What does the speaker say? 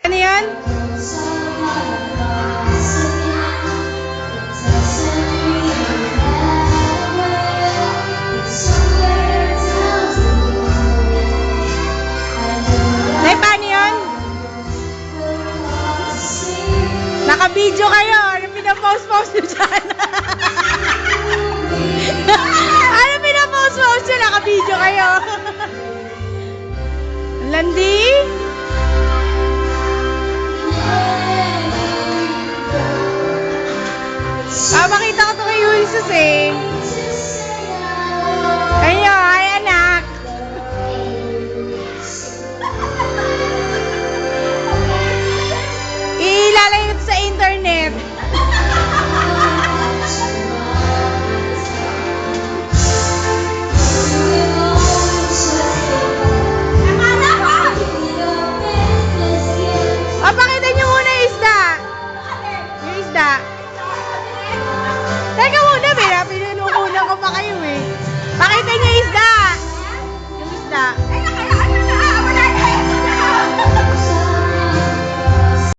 Ano yan? Nay, paano yun? Naka-video kayo. Ano pinapost-post nyo dyan? Ano pinapost-post nyo? Naka-video kayo. Landi? Makita ko ito kay Jesus eh. Ayo, ay anak. Ilalagay ko ito sa internet. Pakita niyo muna yung isda. Yung isda.